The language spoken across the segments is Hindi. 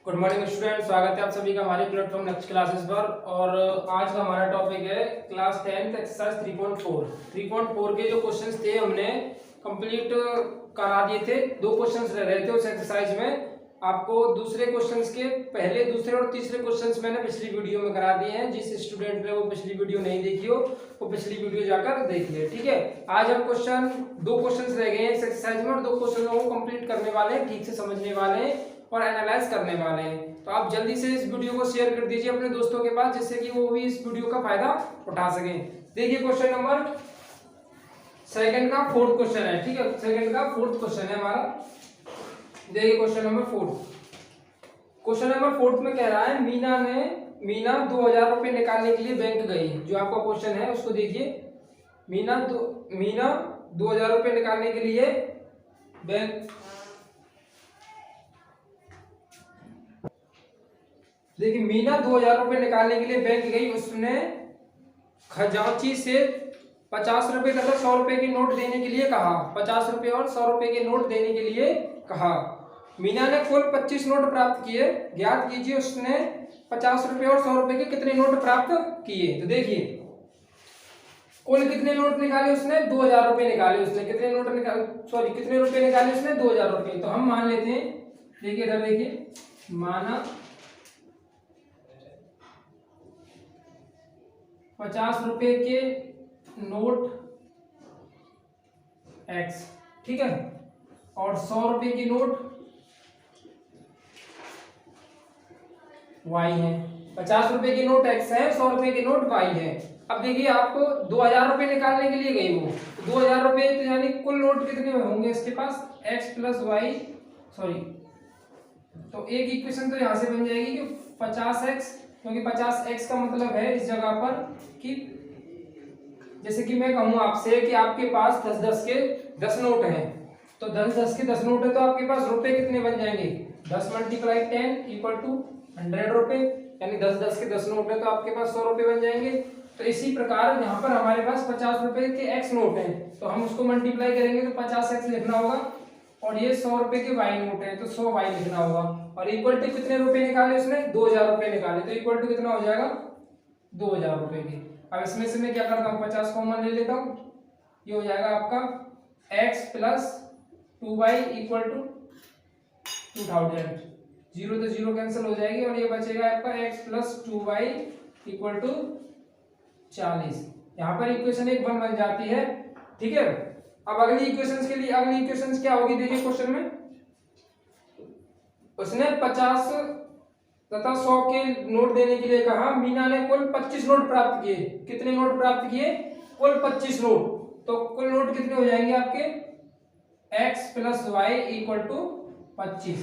गुड मॉर्निंग स्टूडेंट, स्वागत है आप सभी का हमारे प्लेटफॉर्म नेक्स्ट क्लासेस पर। और आज का हमारा टॉपिक है क्लास 10th एक्सरसाइज 3.4 के जो क्वेश्चंस थे हमने कंप्लीट करा दिए थे। दो क्वेश्चंस रह रहे थे उस एक्सरसाइज में। आपको दूसरे क्वेश्चंस के पहले, दूसरे और तीसरे क्वेश्चंस मैंने पिछली वीडियो में करा दिए हैं। जिस स्टूडेंट ने वो पिछली वीडियो नहीं देखी हो वो पिछली वीडियो जाकर देख ले, ठीक है। आज हम दो क्वेश्चंस रह गए हैं इस एक्सरसाइज में और दो क्वेश्चन को कंप्लीट करने वाले हैं, ठीक से समझने वाले हैं और एनालाइज करने वाले हैं। तो आप जल्दी से इस वीडियो को शेयर कर दीजिए अपने दोस्तों के पास, जिससे कि वो भी इस वीडियो का फायदा उठा सकें। देखिए क्वेश्चन नंबर सेकंड का फोर्थ क्वेश्चन है, ठीक है। सेकंड का फोर्थ क्वेश्चन है हमारा। देखिए क्वेश्चन नंबर फोर्थ में कह रहा है मीना 2000 रुपए निकालने के लिए बैंक गई। जो आपका क्वेश्चन है उसको देखिए। मीना 2000 रुपए निकालने के लिए बैंक, देखिए मीना 2000 रुपए निकालने के लिए बैंक गई। उसने खजांची से 50 रुपए तथा 100 रुपए के नोट देने के लिए कहा। 50 रुपए और 100 रुपए के नोट देने के लिए कहा। मीना ने कुल 25 नोट प्राप्त किए। ज्ञात कीजिए उसने 50 रुपए और 100 रुपए के कितने नोट प्राप्त किए। तो देखिए कुल कितने नोट निकाले उसने, 2000 रुपए निकाले उसने। कितने रुपए निकाले उसने, 2000 रुपए। तो हम मान लेते हैं, देखिए इधर देखिए, माना 50 रुपए के नोट x, ठीक है, और 100 रुपए की नोट y है। 50 रुपए की नोट x है, 100 रुपए की नोट y है। अब देखिए आपको 2000 रुपए निकालने के लिए गई वो। 2000 रुपए तो यानी कुल नोट कितने होंगे इसके पास, x प्लस वाई, तो एक इक्वेशन तो यहां से बन जाएगी कि 50x, क्योंकि 50x का मतलब है इस जगह पर कि जैसे कि मैं कहूं आपसे कि आपके पास 10-10 के 10 नोट हैं, तो 10-10 के 10 नोट है तो आपके पास रुपए कितने बन जाएंगे, 10 × 10 = 100 रुपए। यानी 10-10 के 10 नोट है तो आपके पास 100 रुपए बन जाएंगे। तो इसी प्रकार यहाँ पर हमारे पास 50 रुपए के x नोट है, तो हम उसको मल्टीप्लाई करेंगे तो 50x लिखना होगा, और ये 100 रुपए के y नोट है तो 100 y लिखना होगा। और इक्वल टू कितने रुपए निकाले उसने, 2000 रुपए निकाले, तो इक्वल टू कितना हो जाएगा, 2000 रुपए के। अब इसमें से मैं क्या करता हूँ, 50 कॉमन ले लेता हूँ। ये हो जाएगा आपका x प्लस 2y = 2000। 0 तो 0 कैंसिल हो जाएगी और ये बचेगा आपका x प्लस 2y = 40। यहाँ पर इक्वेशन 1 बन जाती है, ठीक है। अब अगली इक्वेशंस के लिए, अगली इक्वेशंस क्या होगी, देखिए क्वेश्चन में उसने 50 तथा 100 के नोट देने के लिए कहा। मीना ने कुल 25 नोट प्राप्त किए। कितने नोट प्राप्त किए, कुल 25 नोट। तो कुल नोट कितने हो जाएंगे आपके, x प्लस वाई = 25।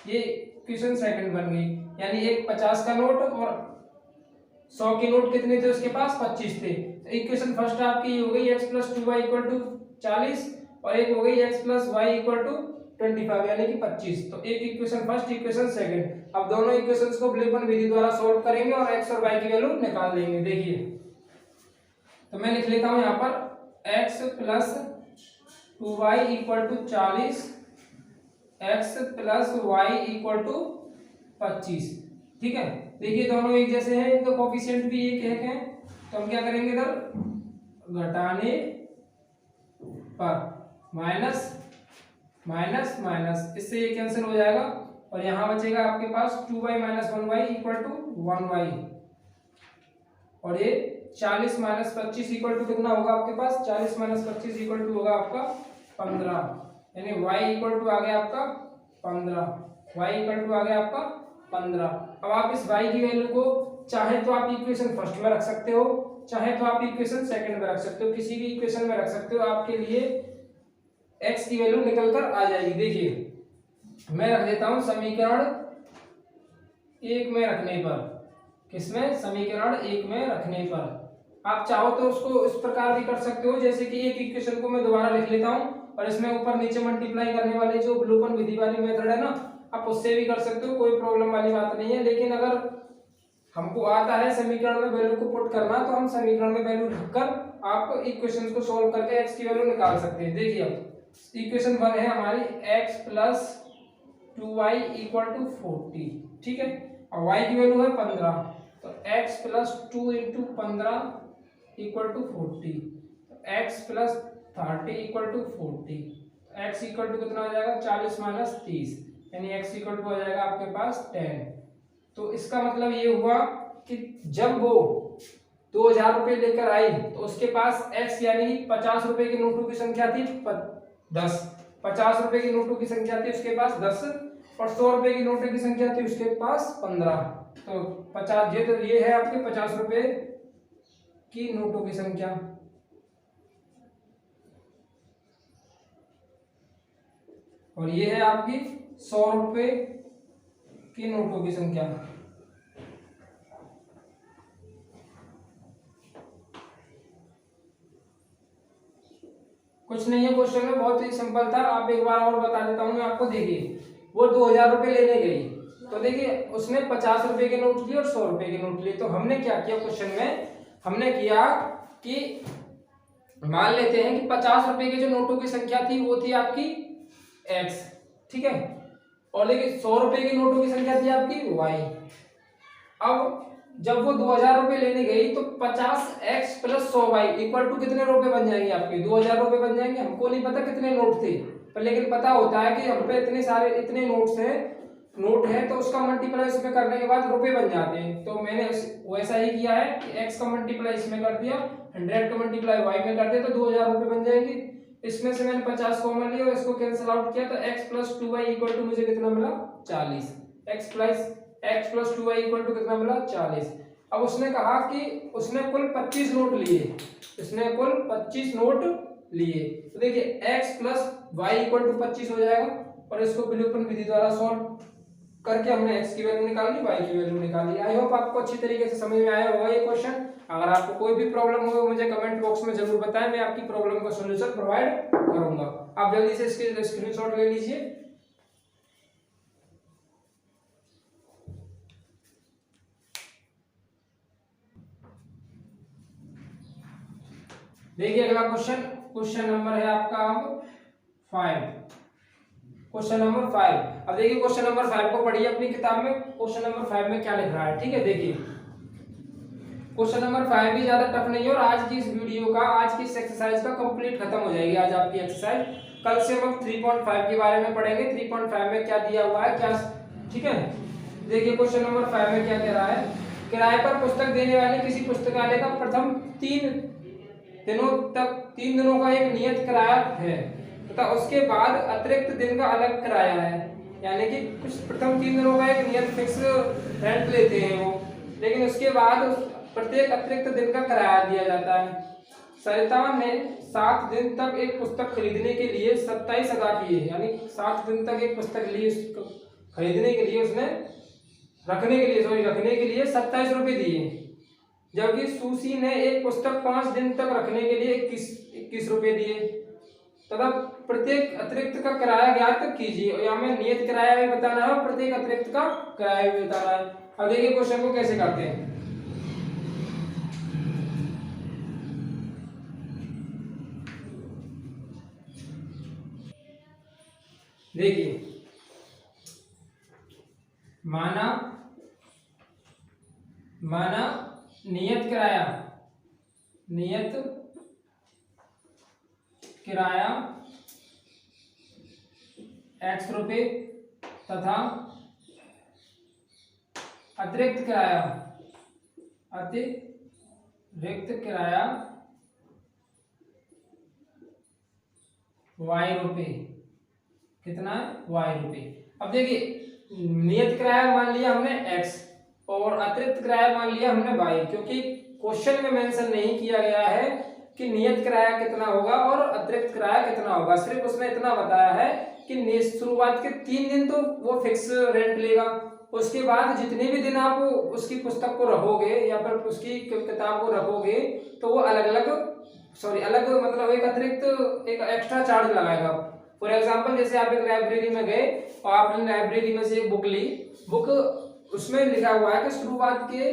ये इक्वेशन सेकंड बन गई। यानी एक 50 का नोट और 100 के नोट कितने थे उसके पास, 25 थे। तो इक्वेशन फर्स्ट आपकी हो गई x प्लस 2y = 40 और एक हो गई x प्लस वाई = 25 यानी कि 25। तो एक इक्वेशन फर्स्ट, इक्वेशन सेकंड। अब दोनों इक्वेशंस को ब्लेपन विधि द्वारा सॉल्व करेंगे और x और y की वैल्यू निकाल लेंगे। देखिए तो मैं लिख लेता हूं यहां पर x plus 2y = 40, x plus y = 25, ठीक है। देखिए दोनों एक जैसे हैं, इनका कोफिशिएंट भी एक है, तो हम क्या करेंगे, इधर घटाने पर माइनस माइनस माइनस, इससे ये कैंसिल हो जाएगा और यहाँ बचेगा आपके पास 2y - 1y = 1y। और ये 40 - 25 = कितना होगा आपके पास, 40 - 25 = होगा आपका 15। यानी y = आ गया आपका 15, y = आ गया आपका 15। अब आप इस y की वैल्यू को चाहे तो आप इक्वेशन फर्स्ट में रख सकते हो, चाहे तो आप इक्वेशन सेकंड में रख सकते हो, किसी भी इक्वेशन में रख सकते हो। आपके लिए x की वैल्यू निकल कर आ जाएगी। देखिए मैं रख देता हूं समीकरण 1 में रखने पर, किसमें, समीकरण 1 में रखने पर। आप चाहो तो उसको इस प्रकार भी कर सकते हो, जैसे कि एक इक्वेशन को मैं दोबारा लिख लेता हूं और इसमें ऊपर नीचे मल्टीप्लाई करने वाले जो ब्लूपन विधि वाली मेथड है ना, आप उससे भी कर सकते हो, कोई प्रॉब्लम वाली बात नहीं है। लेकिन अगर हमको आता है समीकरण में वैल्यू को पुट करना, तो हम समीकरण में वैल्यू रखकर आप इक्वेशन को सॉल्व करके x की वैल्यू निकाल सकते हैं। देखिए अब इक्वेशन 1 है हमारी x plus 2y equal to 40, ठीक है। और y की वैल्यू है 15, तो x plus 2 into 15 equal to 40, तो x plus 30 equal to 40, x equal to कितना हो जाएगा 40 माइनस 30, यानी x इक्वल टू हो जाएगा आपके पास 10। तो इसका मतलब ये हुआ कि जब वो 2000 रुपये लेकर आई तो उसके पास x यानी 50 रुपए के नोटों की संख्या थी 10, 50 रुपए के नोटों की संख्या थी उसके पास 10, और 100 रुपए की नोटों की संख्या थी उसके पास 15। तो 50, ये है आपके 50 रुपए की नोटों की संख्या, और ये है आपकी 100 रुपए की नोटों की संख्या। कुछ नहीं है क्वेश्चन में, बहुत ही सिंपल था। आप एक बार और बता देता हूँ मैं आपको। देखिए वो 2000 रुपये लेने गई, तो देखिए उसने 50 रुपए के नोट लिए और 100 रुपए के नोट लिए। तो हमने क्या किया क्वेश्चन में, हमने किया कि मान लेते हैं कि 50 रुपए के जो नोटों की संख्या थी वो थी आपकी x, ठीक है, और देखिए 100 रुपए के नोटों की संख्या थी आपकी y। अब जब वो 2000 रुपये लेने गई तो 50x plus 100y equal to कितने रुपए बन जाएंगे आपके 2000 रुपये बन जाएंगे। हमको नहीं पता कितने नोट थे, पर लेकिन पता होता है कि हम पे इतने सारे इतने नोट है तो उसका मल्टीप्लाई इसमें करने के बाद रुपए बन जाते हैं। तो मैंने वैसा ही किया है कि x का मल्टीप्लाई इसमें कर दिया, 100 का मल्टीप्लाई y में कर दिया, तो 2000 रुपये बन जाएंगे। इसमें से मैंने 50 कॉमन लिया और इसको कैंसिल आउट किया, तो x plus 2y equal to मुझे कितना मिला 40। x plus 2y equal to कितना मिला 40। अब उसने कहा कि उसने कुल 25 नोट लिए, इसने कुल 25 नोट लिए, तो देखिए x plus Y equal to 25 हो जाएगा, और इसको विलोपन विधि द्वारा सॉल्व करके हमने x की वैल्यू निकाल ली, y की वैल्यू निकाल ली। आई होप आपको अच्छी तरीके से समझ में आया होगा ये क्वेश्चन। अगर आपको कोई भी प्रॉब्लम हो मुझे कमेंट बॉक्स में जरूर बताएं, मैं आपकी प्रॉब्लम का सॉल्यूशन प्रोवाइड करूंगा। आप जल्दी से इसके स्क्रीनशॉट ले लीजिए। देखिए अगला क्वेश्चन नंबर है आपका अब 5, क्वेश्चन नंबर 5। अब देखिए क्वेश्चन नंबर 5 को पढ़िए अपनी किताब में, क्वेश्चन नंबर 5 में क्या लिख रहा है, ठीक है। देखिए क्वेश्चन नंबर 5 भी ज्यादा टफ नहीं है, और आज की इस वीडियो का, आज की इस एक्सरसाइज का कंप्लीट खत्म हो जाएगी आज आपकी एक्सरसाइज। कल से हम 3.5 के बारे में पढ़ेंगे, 3.5 में क्या दिया हुआ है क्या, ठीक है। देखिए क्वेश्चन नंबर 5 में क्या कह रहा है, किराए पर पुस्तक देने वाले किसी पुस्तकालय का प्रथम 3 दिनों का एक नियत किराया है तथा उसके बाद अतिरिक्त दिन का अलग किराया है। यानी कि कुछ प्रथम 3 दिनों का एक नियत फिक्स रेंट लेते हैं वो, लेकिन उसके बाद प्रत्येक अतिरिक्त दिन का किराया दिया जाता है। सरिता ने 7 दिन तक एक पुस्तक खरीदने के लिए 27 अदा किए, यानी 7 दिन तक एक पुस्तक खरीदने के लिए उसने रखने के लिए 27 रुपये दिए, जबकि सुशी ने एक पुस्तक 5 दिन तक रखने के लिए 21 रुपये दिए तथा प्रत्येक अतिरिक्त का किराया ज्ञात कीजिए। यहाँ में नियत किराया भी बताना है और प्रत्येक अतिरिक्त का किराया भी बताना है। अब देखिए क्वेश्चन को कैसे करते हैं। देखिए माना नियत किराया x रुपये तथा अतिरिक्त किराया y रुपये, कितना है y रुपये। अब देखिए नियत किराया मान लिया हमने x और अतिरिक्त किराया मान लिया हमने y, क्योंकि क्वेश्चन में मेंशन नहीं किया गया है कि नियत किराया कितना होगा और अतिरिक्त किराया कितना होगा, सिर्फ उसने इतना बताया है कि शुरुआत के 3 दिन तो वो फिक्स रेंट लेगा, उसके बाद जितने भी दिन आप उसकी पुस्तक को रखोगे या फिर उसकी किताब को रखोगे तो वो अलग मतलब एक अतिरिक्त एक एक्स्ट्रा चार्ज लगाएगा। फॉर एग्जाम्पल जैसे आप एक लाइब्रेरी में गए और आपने लाइब्रेरी में से एक बुक ली, बुक उसमें लिखा हुआ है कि शुरुआत के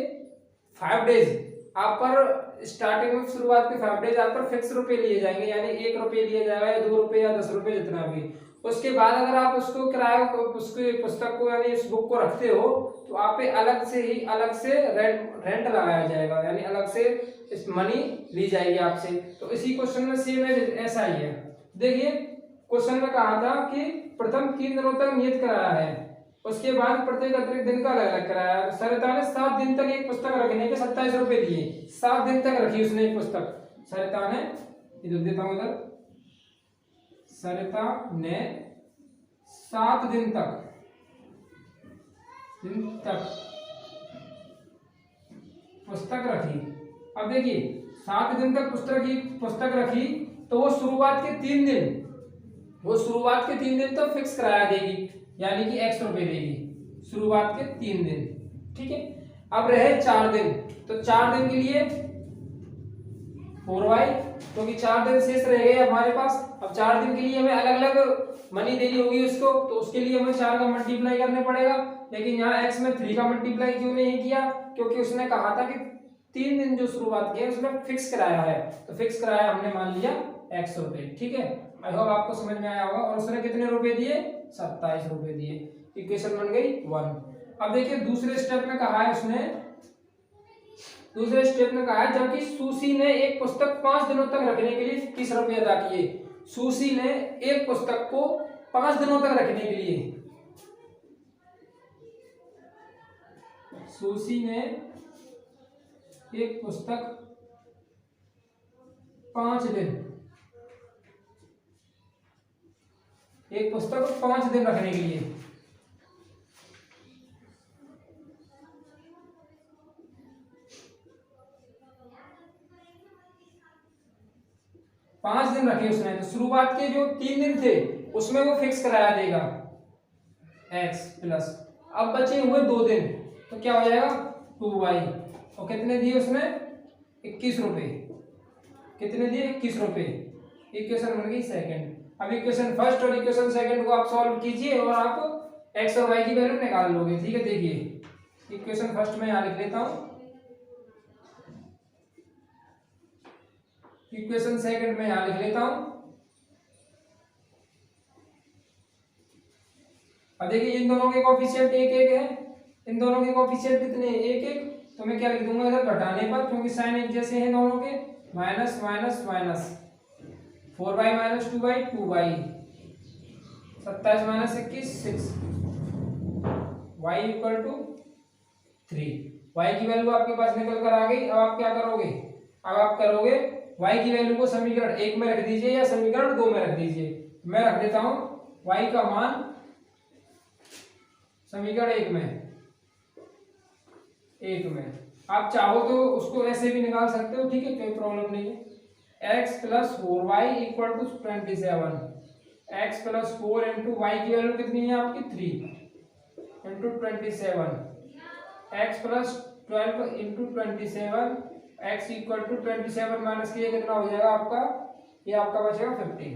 5 डेज आप पर, स्टार्टिंग में शुरुआत के 5 डेज आप पर फिक्स रुपए लिए जाएंगे, यानी 1 रुपये लिया जाएगा या 2 रुपये या 10 रुपये जितना भी, उसके बाद अगर आप उसको किराए को उसके पुस्तक को यानी इस बुक को रखते हो तो आप पे अलग से रेंट लगाया जाएगा, यानी अलग से इस मनी ली जाएगी आपसे। तो इसी क्वेश्चन में सेम है, ऐसा ही है। देखिए क्वेश्चन में कहा था कि प्रथम 3 दिनों तक नियत कराया है, उसके बाद प्रत्येक अतिरिक्त दिन का अलग अलग कराया। सरिता ने 7 दिन तक एक पुस्तक रखने के 27 रुपए दिए। 7 दिन तक रखी उसने एक पुस्तक, सरिता ने, इधर देता हूं इधर, सरिता ने 7 दिन तक पुस्तक रखी। अब देखिए 7 दिन तक पुस्तक रखी तो वो शुरुआत के 3 दिन तो फिक्स कराया देगी, यानी कि x रुपए देगी शुरुआत के 3 दिन, ठीक है। अब रहे 4 दिन, तो 4 दिन के लिए 4y, क्योंकि 4 दिन शेष रह गए हमारे पास। अब 4 दिन के लिए हमें अलग अलग मनी देनी होगी उसको, तो उसके लिए हमें 4 का मल्टीप्लाई करने पड़ेगा। लेकिन यहाँ x में 3 का मल्टीप्लाई क्यों नहीं किया, क्योंकि उसने कहा था कि 3 दिन जो शुरुआत किया उसने फिक्स कराया है, तो फिक्स कराया हमने मान लिया x रुपए, ठीक है। आई होप आपको समझ में आया होगा। और उसने कितने रुपए दिए, 27 रुपए दिए। इक्वेशन बन गई 1। अब देखिए दूसरे स्टेप में कहा है उसने, दूसरे स्टेप में कहा है जबकि सुशी ने एक पुस्तक 5 दिनों तक रखने के लिए 30 रुपए अदा किए। सुशी ने एक पुस्तक को 5 दिनों तक रखने के लिए, सुशी ने एक पुस्तक 5 दिन, एक पुस्तक को 5 दिन रखने के लिए 5 दिन रखे उसने। तो शुरुआत के जो 3 दिन थे उसमें वो फिक्स कराया देगा x प्लस, अब बचे हुए 2 दिन तो क्या हो जाएगा 2y। और कितने दिए उसने, 21 रुपए। कितने दिए, 21 रुपए। इक्वेशन बन गई सेकंड। अब इक्वेशन फर्स्ट और इक्वेशन सेकंड को आप सॉल्व कीजिए और आप x और y की वैल्यू निकाल लोगे, ठीक है। देखिए इक्वेशन फर्स्ट में यहाँ लिख लेता हूं, इक्वेशन सेकंड में यहां लिख लेता हूं। अब देखिए इन दोनों के कोएफिशिएंट 1 1 है, इन दोनों के कोएफिशिएंट कितने 1 1, तो मैं क्या लिख दूंगा इधर घटाने पर, क्योंकि साइन एक जैसे हैं दोनों के, minus minus minus 4y minus 2y 2y 27 minus 21 6 y equal to 3। y की वैल्यू आपके पास निकल कर आ गई। अब आप क्या करोगे, अब आप करोगे y की वैल्यू को समीकरण 1 में रख दीजिए या समीकरण 2 में रख दीजिए। मैं रख देता हूं y का मान समीकरण 1 में। आप चाहो तो उसको ऐसे भी निकाल सकते हो, ठीक है, कोई प्रॉब्लम नहीं है। x plus 4y equal to 27, x plus 4 into Y की वैल्यू कितनी है आपकी 3 into 27, x plus 12 into 27, x equal to 27 minus किया कितना हो जाएगा आपका, ये आपका बचेगा 50।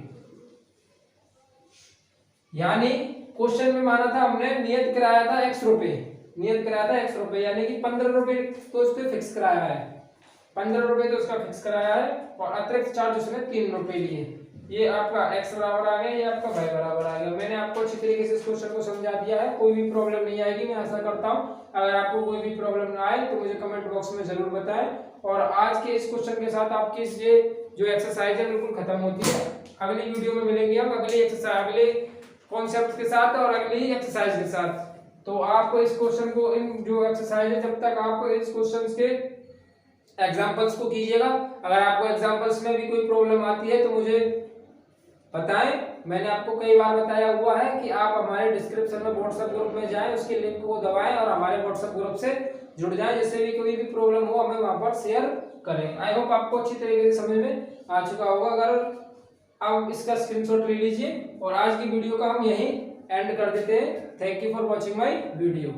यानी क्वेश्चन में माना था हमने, नियत कराया था x रुपए, नियत कराया था x रुपए, यानी कि 15 रुपए तो उस पे फिक्स कराया है, 15 रुपए तो उसका फिक्स कराया है और अतिरिक्त चार्ज उसने 3 रुपए लिए। ये आपका x बराबर आ गया, ये आपका y बराबर आ गया। मैंने आपको अच्छी तरीके से इस क्वेश्चन को समझा दिया है, कोई भी प्रॉब्लम नहीं आएगी, मैं आशा करता हूं। अगर आपको कोई भी प्रॉब्लम ना आए तो मुझे कमेंट बॉक्स में जरूर बताएं। और आज के इस क्वेश्चन के साथ आपकी ये जो एक्सरसाइज है बिल्कुल खत्म होती है। अगली वीडियो में मिलेंगे हम अगली एक्सरसाइज, अगले कॉन्सेप्ट के साथ और अगली एक्सरसाइज के साथ। तो आप इस क्वेश्चन को, इन जो एक्सरसाइज है, जब तक आप इस क्वेश्चन के एग्जांपल्स को कीजिएगा। अगर आपको एग्जांपल्स में भी कोई प्रॉब्लम आती है तो मुझे बताएं। मैंने आपको कई बार बताया हुआ है कि आप हमारे डिस्क्रिप्शन में व्हाट्सएप ग्रुप में जाएं, उसके लिंक को दबाएं और हमारे व्हाट्सएप ग्रुप से जुड़ जाएं, जिससे भी कोई भी प्रॉब्लम हो हमें वहां पर शेयर करें। आई होप आपको अच्छी तरीके से समझ में आ चुका होगा। अगर आप इसका स्क्रीनशॉट ले लीजिए और आज की वीडियो का हम यहीं एंड कर देते हैं। Thank you for watching my video.